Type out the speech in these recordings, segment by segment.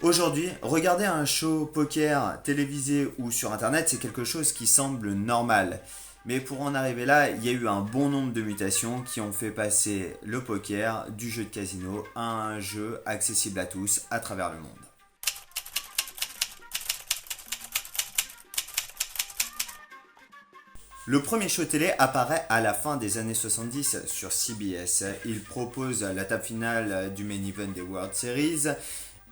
Aujourd'hui, regarder un show poker télévisé ou sur internet, c'est quelque chose qui semble normal. Mais pour en arriver là, il y a eu un bon nombre de mutations qui ont fait passer le poker du jeu de casino à un jeu accessible à tous à travers le monde. Le premier show télé apparaît à la fin des années 70 sur CBS. Il propose la table finale du main event des World Series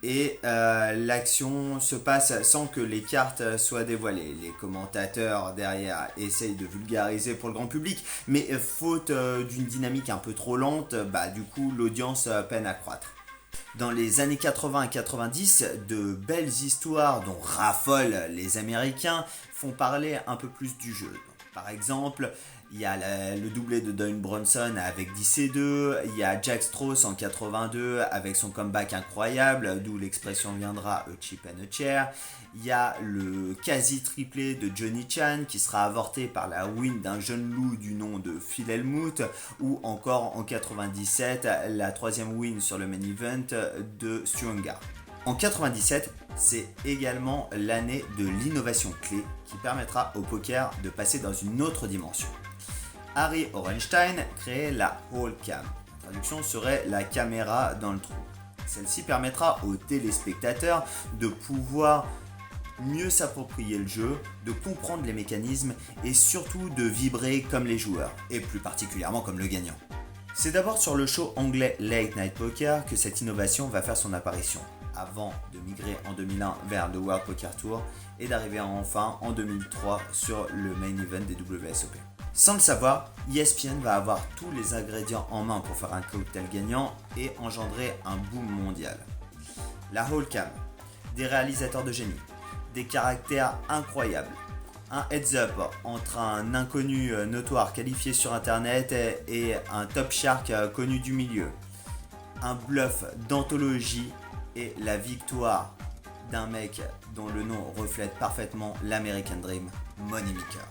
et l'action se passe sans que les cartes soient dévoilées. Les commentateurs derrière essayent de vulgariser pour le grand public, mais faute d'une dynamique un peu trop lente, du coup l'audience peine à croître. Dans les années 80 et 90, de belles histoires dont raffolent les Américains font parler un peu plus du jeu. Par exemple, il y a le doublé de Dwayne Bronson avec 10-2, il y a Jack Strauss en 82 avec son comeback incroyable, d'où l'expression viendra a chip and a chair. Il y a le quasi-triplé de Johnny Chan qui sera avorté par la win d'un jeune loup du nom de Phil Hellmuth, ou encore en 97 la troisième win sur le main event de Suonga. En 97, c'est également l'année de l'innovation clé qui permettra au poker de passer dans une autre dimension. Harry Orenstein crée la Hall Cam. La traduction serait la caméra dans le trou. Celle-ci permettra aux téléspectateurs de pouvoir mieux s'approprier le jeu, de comprendre les mécanismes et surtout de vibrer comme les joueurs, et plus particulièrement comme le gagnant. C'est d'abord sur le show anglais Late Night Poker que cette innovation va faire son apparition, avant de migrer en 2001 vers le World Poker Tour et d'arriver enfin en 2003 sur le main event des WSOP. Sans le savoir, ESPN va avoir tous les ingrédients en main pour faire un cocktail gagnant et engendrer un boom mondial. La Hall Cam, des réalisateurs de génie, des caractères incroyables, un heads-up entre un inconnu notoire qualifié sur internet et un top shark connu du milieu, un bluff d'anthologie et la victoire d'un mec dont le nom reflète parfaitement l'American Dream, Moneymaker.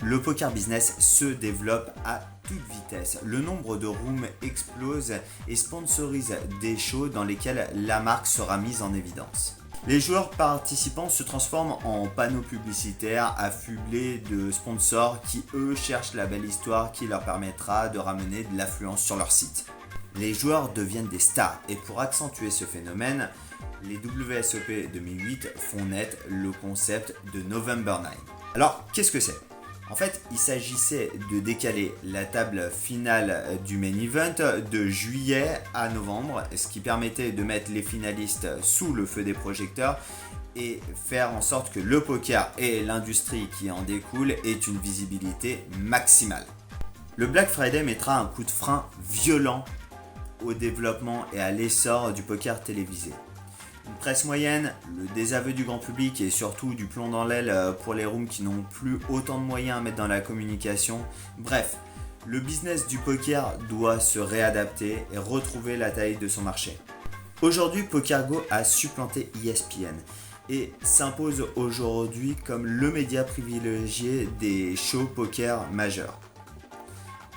Le poker business se développe à toute vitesse. Le nombre de rooms explose et sponsorise des shows dans lesquels la marque sera mise en évidence. Les joueurs participants se transforment en panneaux publicitaires affublés de sponsors qui, eux, cherchent la belle histoire qui leur permettra de ramener de l'affluence sur leur site. Les joueurs deviennent des stars et pour accentuer ce phénomène, les WSOP 2008 font naître le concept de November 9. Alors, qu'est-ce que c'est ? En fait, il s'agissait de décaler la table finale du main event de juillet à novembre, ce qui permettait de mettre les finalistes sous le feu des projecteurs et faire en sorte que le poker et l'industrie qui en découle aient une visibilité maximale. Le Black Friday mettra un coup de frein violent au développement et à l'essor du poker télévisé. Une presse moyenne, le désaveu du grand public et surtout du plomb dans l'aile pour les rooms qui n'ont plus autant de moyens à mettre dans la communication. Bref, le business du poker doit se réadapter et retrouver la taille de son marché. Aujourd'hui, PokerGo a supplanté ESPN et s'impose aujourd'hui comme le média privilégié des shows poker majeurs.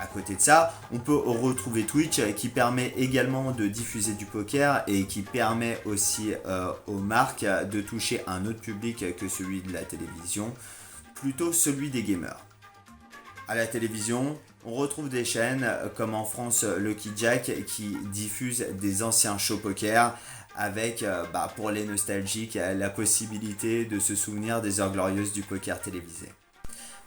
À côté de ça, on peut retrouver Twitch qui permet également de diffuser du poker et qui permet aussi aux marques de toucher un autre public que celui de la télévision, plutôt celui des gamers. À la télévision, on retrouve des chaînes comme en France Lucky Jack qui diffuse des anciens shows poker avec, pour les nostalgiques, la possibilité de se souvenir des heures glorieuses du poker télévisé.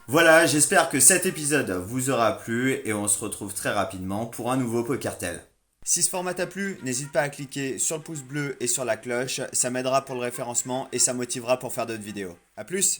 Voilà, j'espère que cet épisode vous aura plu et on se retrouve très rapidement pour un nouveau PokerTel. Si ce format t'a plu, n'hésite pas à cliquer sur le pouce bleu et sur la cloche, ça m'aidera pour le référencement et ça motivera pour faire d'autres vidéos. A plus!